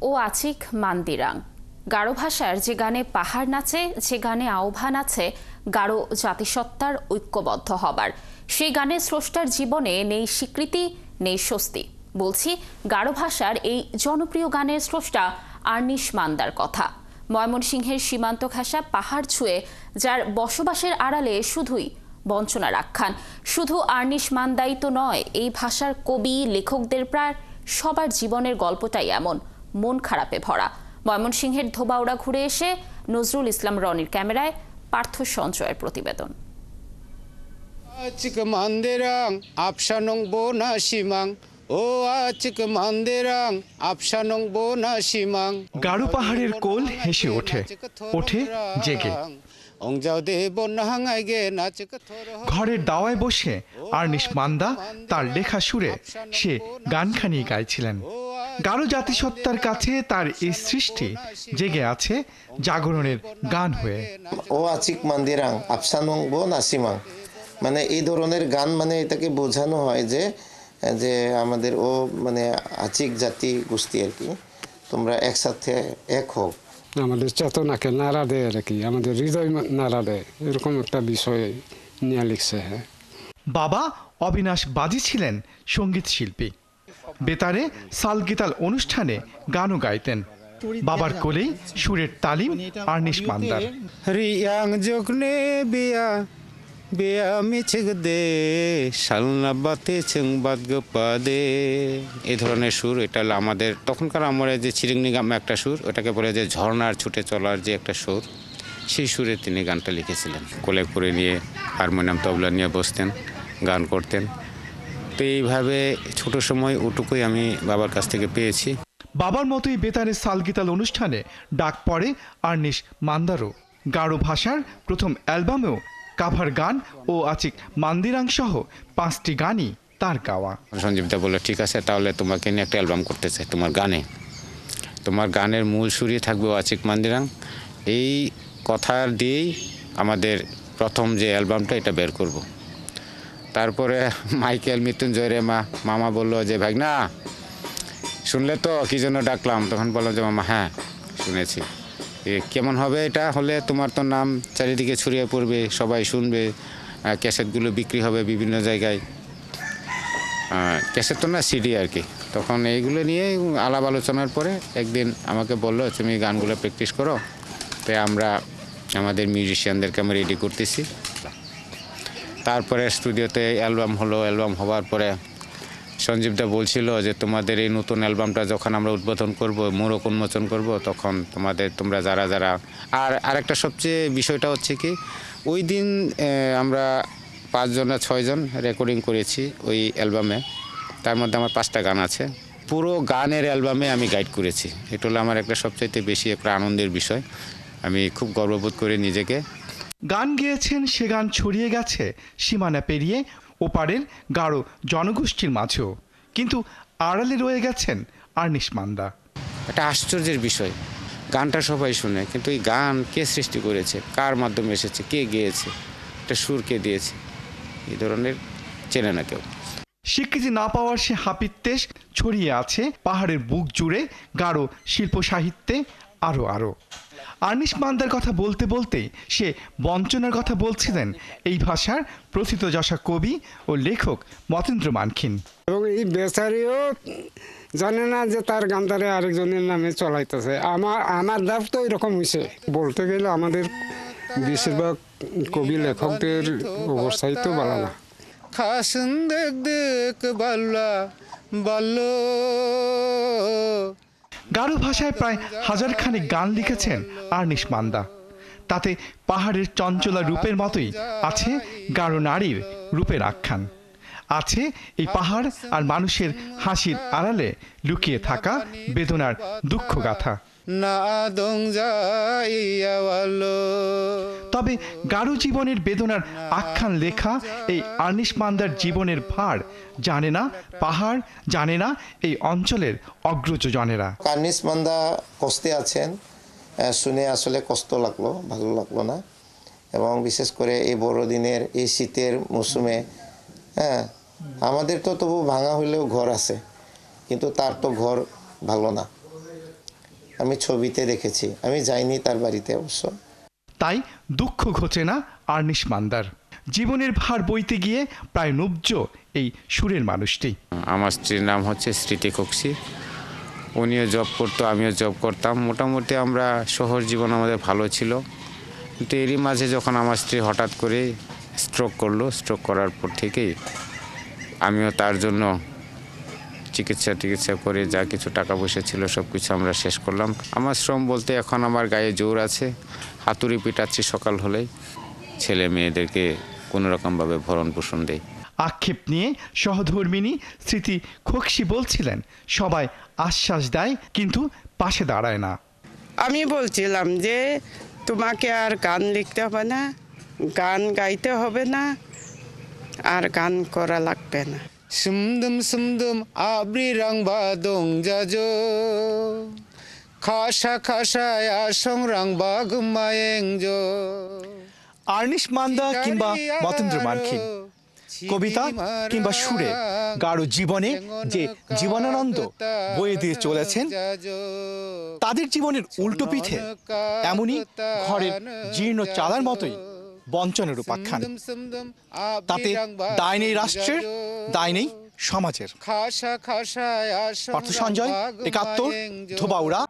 ও আচিক মান্দিরাং। গারো ভাষার যে গানে পাহাড় নাচে, যে গানে আহ্বান আছে গারো জাতিসত্তার ঐক্যবদ্ধ হবার, সেই গানের স্রষ্টার জীবনে নেই স্বীকৃতি, নেই স্বস্তি। বলছি গারো ভাষার এই জনপ্রিয় গানের স্রষ্টা আর্নিশ মান্দার কথা। ময়মনসিংহের সীমান্ত ঘেঁষা পাহাড় ছুঁয়ে যার বসবাসের আড়ালে শুধুই বঞ্চনার আখ্যান। শুধু আর্নিশ মান্দাই তো নয়, এই ভাষার কবি লেখকদের প্রায় সবার জীবনের গল্পটাই এমন, মন খারাপে ভরা। ময়মনসিংহের ধোবাউড়া ঘুরে এসে নজরুল ইসলাম রনির ক্যামেরায় পার্থ সঞ্চয়ের প্রতিবেদন। গারো পাহাড়ের কোল হেসে ওঠে, ওঠে জেগে। ঘরের দাওয়ায় বসে আর্নিশ মান্দা তার লেখা সুরে সে গানখানি গাইছিলেন। গারো জাতিসত্তার কাছে তার এই সৃষ্টি জেগে আছে জাগরণের গান হয়ে। ও আচিক মান্দিরাং আপসানং বো নাসিমাং, মানে এই ধরনের গান, মানে এটাকে বোঝানো হয় যে যে আমাদের ও মানে আচিক জাতি গোষ্ঠী আর কি, তোমরা একসাথে এক হও। আমাদের চেতনাকে নাড়া দেয় আর কি, আমাদের হৃদয় নাড়া দেয়, এরকম একটা বিষয় নিয়ে লিখছে। হ্যাঁ, বাবা অবিনাশ বাজি ছিলেন সঙ্গীত শিল্পী। বেতারে সালগিতাল অনুষ্ঠানে গানও গাইতেন। বাবার কোলেই সুরের তালিম আর্নিশ মান্দার। রিয়াং জগনে বিয়া বিয়া মিছিগ দে শালনা বাতে চেংবাদ গোপাদে, এই ধরনের সুর। এটা হলো আমাদের তখনকার আমলে যে চিরিংনি গামে একটা সুর, ওটাকে বলে যে ঝর্ণার ছুটে চলার যে একটা সুর, সেই সুরে তিনি গানটা লিখেছিলেন। কোলে করে নিয়ে হারমোনিয়াম তবলা নিয়ে বসতেন, গান করতেন। তো এইভাবে ছোট সময় ওটুকুই আমি বাবার কাছ থেকে পেয়েছি। বাবার মতোই বেতারের সালগিতাল অনুষ্ঠানে ডাক পড়ে আর্নিশ মান্দারও। গারো ভাষার প্রথম অ্যালবামেও কাভার গান ও আচিক মান্দিরাং সহ 5টি গানই তার গাওয়া। সঞ্জীবদা বলল, ঠিক আছে, তাহলে তোমাকে নিয়ে একটা অ্যালবাম করতে চাই। তোমার গানের মূল সুরই থাকবে ও আচিক মান্দিরাং। এই কথা দিয়েই আমাদের প্রথম যে অ্যালবামটা এটা বের করব। তারপরে মাইকেল মৃত্যুঞ্জয় রে মামা বললো যে, ভাই না শুনলে তো কি জন্য ডাকলাম? তখন বললাম যে, মামা হ্যাঁ শুনেছি। কেমন হবে এটা হলে? তোমার তো নাম চারিদিকে ছড়িয়ে পড়বে, সবাই শুনবে, ক্যাসেটগুলো বিক্রি হবে বিভিন্ন জায়গায়। ক্যাসেট তো না, সিডি আর কি। তখন এইগুলো নিয়ে আলাপ আলোচনার পরে একদিন আমাকে বললো, তুমি গানগুলো প্র্যাকটিস করো। তাই আমরা আমাদের মিউজিশিয়ানদেরকে আমরা রেডি করতেছি। তারপরে স্টুডিওতে অ্যালবাম হলো। অ্যালবাম হওয়ার পরে সঞ্জীবদা বলছিল যে, তোমাদের এই নতুন অ্যালবামটা যখন আমরা উদ্বোধন করব, মোড়ক উন্মোচন করব, তখন তোমরা যারা আরেকটা সবচেয়ে বিষয়টা হচ্ছে কি, ওই দিন আমরা 5 জন না 6 জন রেকর্ডিং করেছি ওই অ্যালবামে। তার মধ্যে আমার 5টা গান আছে। পুরো গানের অ্যালবামে আমি গাইড করেছি। এটা হলো আমার একটা সবচাইতে বেশি একটা আনন্দের বিষয়। আমি খুব গর্ববোধ করি নিজেকে। গান গেয়েছেন, সে গান ছড়িয়ে গেছে সীমানা পেরিয়ে ওপারের গারো জনগোষ্ঠীর মাঝেও। কিন্তু আড়ালে রয়ে গেছেন আর্নিশ মান্দা। একটা আশ্চর্যের বিষয়, গানটা সবাই শুনে, কিন্তু এই গান কে সৃষ্টি করেছে, কার মাধ্যমে এসেছে, কে গেয়েছে, একটা সুর কে দিয়েছে, এই ধরনের চেনে না কেউ। স্বীকৃতি না পাওয়ার সে হাপিত্যেশ ছড়িয়ে আছে পাহাড়ের বুক জুড়ে গারো শিল্প সাহিত্যে আরও। আর্নিশ মান্দার কথা বলতে বলতেই সে বঞ্চনার কথা বলছিলেন এই ভাষার প্রথিতযশা কবি ও লেখক মতেন্দ্র মানখিন। এবং এই বেচারিও জানে না যে তার গানটারে আরেকজনের নামে চলাইতেছে। আমার দাব তো এরকম হয়েছে। বলতে গেলে আমাদের বেশিরভাগ কবি লেখকদের অবস্থাই তো ভালো না। গারো ভাষায় প্রায় 1000 খানেক গান লিখেছেন আর্নিশ মান্দা। তাতে পাহাড়ের চঞ্চলা রূপের মতোই আছে গারো নারীর রূপের আখ্যান। আছে এই পাহাড় আর মানুষের হাসির আড়ালে লুকিয়ে থাকা বেদনার দুঃখ গাথা। তবে গারো জীবনের বেদনার আখ্যান লেখা এই আর্নিশ মান্দার জীবনের ভার জানে না পাহাড়, জানে না এই অঞ্চলের অগ্রজ জনেরা। আর্নিশ মান্দা কষ্টে আছেন শুনে আসলে কষ্ট লাগলো, ভালো লাগলো না। এবং বিশেষ করে এই বড়দিনের এই শীতের মৌসুমে, হ্যাঁ, আমাদের তো তবু ভাঙা হইলেও ঘর আছে, কিন্তু তার তো ঘর ভালো না। আমি ছবিতে দেখেছি, আমি যাইনি তার বাড়িতে অবশ্য। তাই দুঃখ ঘোচে না আর্নিশ মান্দার। জীবনের ভার বইতে গিয়ে প্রায় নুব্জ এই সুরের মানুষটি। আমার স্ত্রীর নাম হচ্ছে স্মৃতি কক্সি। উনিও জব করতো, আমিও জব করতাম। মোটামুটি আমরা শহর জীবন আমাদের ভালো ছিল, কিন্তু এরই মাঝে যখন আমার স্ত্রী হঠাৎ করে স্ট্রোক করলো, স্ট্রোক করার পর থেকেই আমিও তার জন্য চিকিৎসা করে যা কিছু টাকা পয়সা ছিল সব কিছু আমরা শেষ করলাম। আমার শ্রম বলতে এখন আমার গায়ে জোর আছে, হাতুড়ি পিটাচ্ছি সকাল হলেই, ছেলে মেয়েদেরকে কোনো রকমভাবে ভরণ পোষণ দেয়। আক্ষেপ নিয়ে সহধর্মিনী স্মৃতি খোকসি বলছিলেন, সবাই আশ্বাস দেয় কিন্তু পাশে দাঁড়ায় না। আমি বলছিলাম যে তোমাকে আর গান লিখতে হবে না, গান গাইতে হবে না, আর গান করা লাগবে না। সুমদুম আবরি রং বাদং জাজো খাসা আসং রং বাগুমায়েংজো। আর্নিশ মান্দা কিংবা মতেন্দ্র মার্কিন কবিতা কিংবা সুরে গাঢ় জীবনে যে জীবনানন্দ বয়ে দিয়ে চলেছেন, তাদের জীবনের উল্টো পিঠে এমনই ঘরের জীর্ণ চালার মতোই বঞ্চনের উপাখ্যান। তাতে দায় নেই রাষ্ট্রের, দায় নেই সমাজের। পার্থ সঞ্জয়, ৭১, ধোবাউড়া,